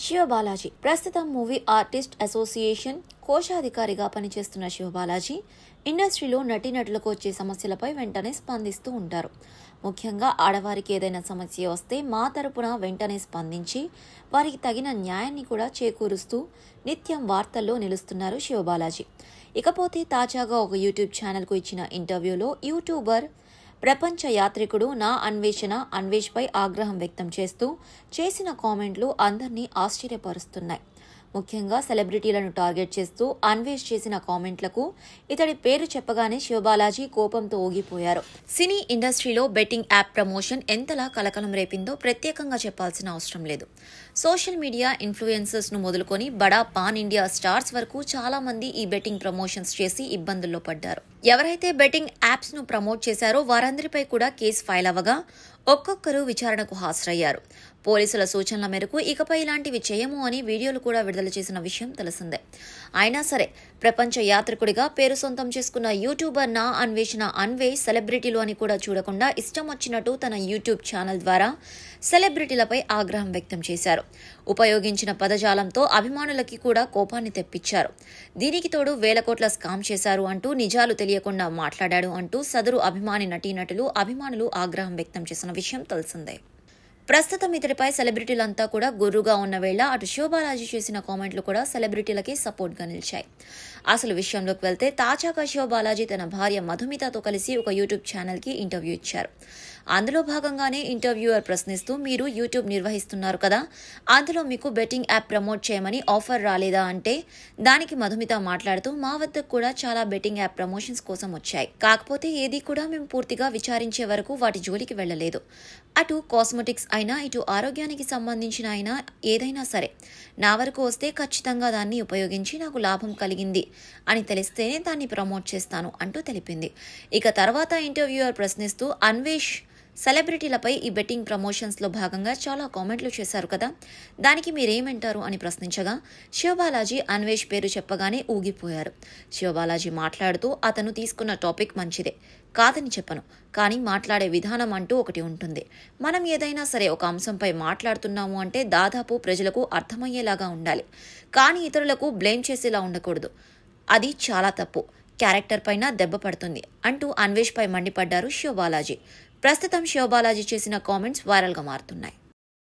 శివబాలాజీ ప్రస్తుతం movie artist association కోశాధికారిగా పనిచేస్తున్న శివబాలాజీ ఇండస్ట్రీలో నటీనటులకు వచ్చే సమస్యలపై వెంటనే స్పందిస్తూ ఉంటారు. ముఖ్యంగా ఆడవారికి ఏదైనా సమస్య వస్తే మా తరపున వెంటనే స్పందించి వారికి తగిన న్యాయాన్ని కూడా చేకూరుస్తూ నిత్యం వార్తల్లో నిలుస్తున్నారు శివబాలాజీ. ఇకపోతే తాజాగా ఒక యూట్యూబ్ ఛానల్కు ఇచ్చిన ఇంటర్వ్యూలో యూట్యూబర్ ప్రపంచ యాత్రికుడు నా అన్వేష్ పై ఆగ్రహం వ్యక్తం చేస్తూ చేసిన కామెంట్లు అందరినీ ఆశ్చర్యపరుస్తున్నాయి. ముఖ్యంగా సెలబ్రిటీలను టార్గెట్ చేస్తూ అన్వేష్ చేసిన కామెంట్లకు ఇతడి పేరు చెప్పగానే శివబాలాజీ కోపంతో ఊగిపోయారు. సినీ ఇండస్ట్రీలో బెట్టింగ్ యాప్ ప్రమోషన్ ఎంతలా కలకలం రేపిందో ప్రత్యేకంగా చెప్పాల్సిన అవసరం లేదు. సోషల్ మీడియా ఇన్ఫ్లుయెన్సర్స్ ను మొదలుకొని బడా పాన్ ఇండియా స్టార్స్ వరకు చాలా మంది ఈ బెట్టింగ్ ప్రమోషన్స్ చేసి ఇబ్బందుల్లో పడ్డారు. ఎవరైతే బెట్టింగ్ యాప్స్ ను ప్రమోట్ చేశారో వారందరిపై కూడా కేసు ఫైల్ అవ్వగా ఒక్కొక్కరు విచారణకు హాజరయ్యారు. పోలీసుల సూచనల మేరకు ఇకపై ఇలాంటివి చేయము అని వీడియోలు కూడా విడుదల చేసిన విషయం తెలిసిందే. అయినా సరే ప్రపంచ యాత్రికుడిగా పేరు సొంతం చేసుకున్న యూట్యూబర్ నా అన్వేష్ సెలబ్రిటీలు అని కూడా చూడకుండా ఇష్టం వచ్చినట్టు తన యూట్యూబ్ ఛానల్ ద్వారా సెలబ్రిటీలపై ఆగ్రహం వ్యక్తం చేశారు. ఉపయోగించిన పదజాలంతో అభిమానులకి కూడా కోపాన్ని తెప్పించారు. దీనికి తోడు వేల కోట్ల స్కామ్ చేశారు అంటూ నిజాలు తెలియకుండా మాట్లాడాడు అంటూ సదరు అభిమాని అభిమానులు ఆగ్రహం వ్యక్తం చేసిన విషయం తెలిసిందే. ప్రస్తుతం ఇతడిపై సెలబ్రిటీలంతా కూడా గుర్రుగా ఉన్న వేళ అటు శివబాలాజీ చేసిన కామెంట్లు కూడా సెలబ్రిటీలకి సపోర్ట్ గా నిలిచాయి. అసలు విషయంలోకి వెళ్తే తాజాగా శివబాలాజీ తన భార్య మధుమితతో కలిసి ఒక యూట్యూబ్ ఛానల్ కి ఇంటర్వ్యూ ఇచ్చారు. అందులో భాగంగానే ఇంటర్వ్యూయర్ ప్రశ్నిస్తూ మీరు యూట్యూబ్ నిర్వహిస్తున్నారు కదా, అందులో మీకు బెట్టింగ్ యాప్ ప్రమోట్ చేయమని ఆఫర్ రాలేదా అంటే దానికి మధుమిత మాట్లాడుతూ మా వద్దకు కూడా చాలా బెట్టింగ్ యాప్ ప్రమోషన్స్ కోసం వచ్చాయి. కాకపోతే ఏది కూడా మేము పూర్తిగా విచారించే వరకు వాటి జోలికి వెళ్లలేదు. అటు కాస్మెటిక్స్ అయినా ఇటు ఆరోగ్యానికి సంబంధించిన అయినా ఏదైనా సరే నా వరకు వస్తే ఖచ్చితంగా దాన్ని ఉపయోగించి నాకు లాభం కలిగింది అని తెలిస్తేనే దాన్ని ప్రమోట్ చేస్తాను అంటూ తెలిపింది. ఇక తర్వాత ఇంటర్వ్యూయర్ ప్రశ్నిస్తూ అన్వేష్ సెలబ్రిటీలపై ఈ బెట్టింగ్ ప్రమోషన్స్ లో భాగంగా చాలా కామెంట్లు చేశారు కదా, దానికి మీరేమంటారు అని ప్రశ్నించగా శివబాలాజీ అన్వేష్ పేరు చెప్పగానే ఊగిపోయారు. శివబాలాజీ మాట్లాడుతూ అతను తీసుకున్న టాపిక్ మంచిదే, కాదని చెప్పను, కానీ మాట్లాడే విధానం అంటూ ఒకటి ఉంటుంది. మనం ఏదైనా సరే ఒక అంశంపై మాట్లాడుతున్నాము అంటే దాదాపు ప్రజలకు అర్థమయ్యేలాగా ఉండాలి, కానీ ఇతరులకు బ్లేమ్ చేసేలా ఉండకూడదు. అది చాలా తప్పు, క్యారెక్టర్ పైన దెబ్బ పడుతుంది అంటూ అన్వేష్ పై మండిపడ్డారు శివబాలాజీ. ప్రస్తుతం శివబాలాజీ చేసిన కామెంట్స్ వైరల్ గా మారుతున్నాయి.